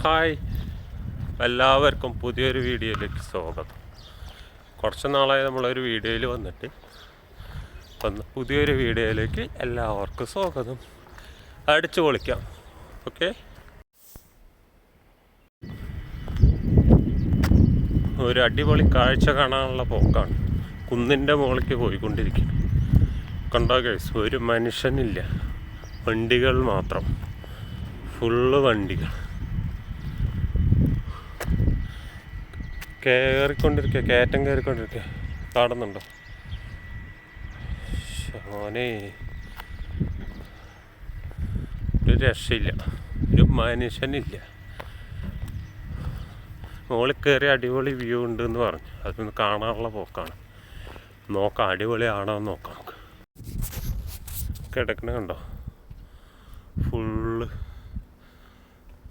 Hi, എല്ലാവർക്കും പുതിയൊരു വീഡിയോയിലേക്ക് സ്വാഗതം. കുറച്ച് നാളായി നമ്മളൊരു വീഡിയോയിൽ വന്നിട്ട് പുതിയൊരു വീഡിയോയിലേക്ക് എല്ലാവർക്കും സ്വാഗതം. അടിച്ചു പൊളിക്കാം. ഓക്കെ, ഒരു അടിപൊളി കാഴ്ച കാണാനുള്ള പോക്കാണ്. കുന്നിൻ്റെ മുകളിലേക്ക് പോയിക്കൊണ്ടിരിക്കും. കണ്ടോ ഗൈസ്, ഒരു മനുഷ്യനില്ല, വണ്ടികൾ മാത്രം, ഫുള്ള് വണ്ടികൾ കയറിക്കൊണ്ടിരിക്കുക, കയറ്റം കയറിക്കൊണ്ടിരിക്കുക. കാണുന്നുണ്ടോ മോനെ? ഒരു രക്ഷയില്ല, ഒരു മനുഷ്യനില്ല. മുകളിൽ കയറി അടിപൊളി വ്യൂ ഉണ്ട് എന്ന് പറഞ്ഞു. അതൊന്ന് കാണാനുള്ള പോക്കാണ്. നോക്കാം, അടിപൊളിയാണോ എന്ന് നോക്കാം. നമുക്ക് കിടക്കണ കണ്ടോ,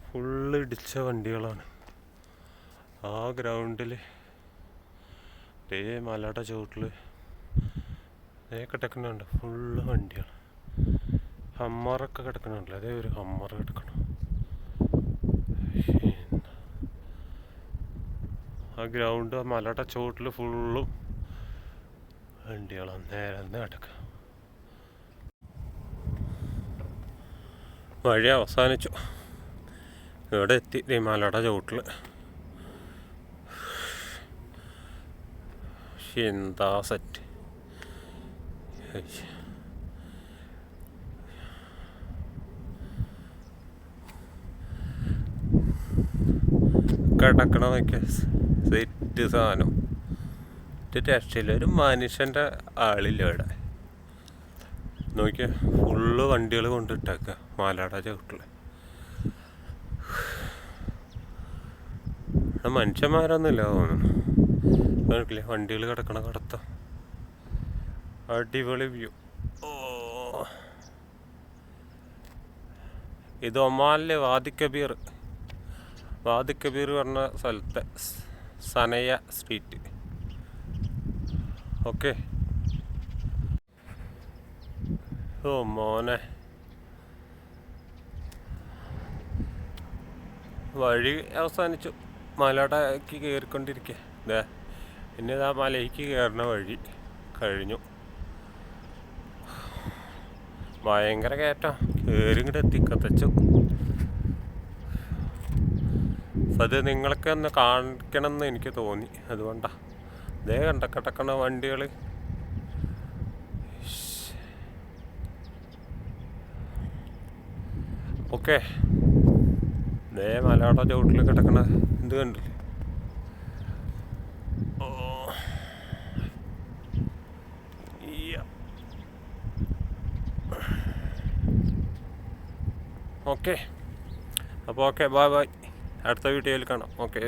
ഫുള്ള് ഇടിച്ച വണ്ടികളാണ്. ആ ഗ്രൗണ്ടിൽ മലയുടെ ചുവട്ടിൽ കിടക്കുന്നുണ്ട്, ഫുള്ള് വണ്ടികൾ. ഹമ്മറൊക്കെ കിടക്കണുണ്ടല്ലോ, അതേ ഒരു ഹമ്മർ കിടക്കണം. ആ ഗ്രൗണ്ട്, ആ മലയുടെ ചുവട്ടിൽ ഫുള്ളും വണ്ടികളാണ്. നേരെ കിടക്കുക. വഴി അവസാനിച്ചു. ഇവിടെ എത്തി, മലയുടെ ചുവട്ടിൽ. എന്താ സെറ്റ്! കിടക്കണ നോക്കിയ സെറ്റ് സാധനം. രക്ഷയില്ല, ഒരു മനുഷ്യൻ്റെ ആളില്ല ഇവിടെ. നോക്കിയ ഫുള്ള് വണ്ടികൾ കൊണ്ടിട്ടേക്കുക മലയുടെ ചവിട്ടിൽ. മനുഷ്യന്മാരൊന്നുമില്ല തോന്നുന്നു. നോക്കില്ലേ, വണ്ടികൾ കിടക്കണ കടത്ത. അടിപൊളി വ്യൂ. ഇത് ഒമാനിലെ വാദി കബീർ പറഞ്ഞ സ്ഥലത്തെ സനയ സ്ട്രീറ്റ്. ഓക്കെ. ഓ മോനെ, വഴി അവസാനിച്ചു. മലയുടെക്ക് കയറിക്കൊണ്ടിരിക്കുക. ഇതേ പിന്നെ ഇതാ മലയ്ക്ക് കയറുന്ന വഴി കഴിഞ്ഞു. ഭയങ്കര കയറ്റം. കയറി ഇങ്ങോട്ട് എത്തിക്കത്തച്ചു. അത് നിങ്ങൾക്ക് ഒന്ന് കാണിക്കണം എന്ന് എനിക്ക് തോന്നി, അതുകൊണ്ടാ. ഇതേ കിടക്കണ വണ്ടികൾ. ഓക്കെ, ഇതേ മലയുടെ ചുവട്ടിൽ കിടക്കണ ഇത് കണ്ടില്ലേ? ഓക്കെ, അപ്പോൾ ഓക്കെ, ബൈ ബൈ. അടുത്ത വീഡിയോയിൽ കാണാം. ഓക്കെ.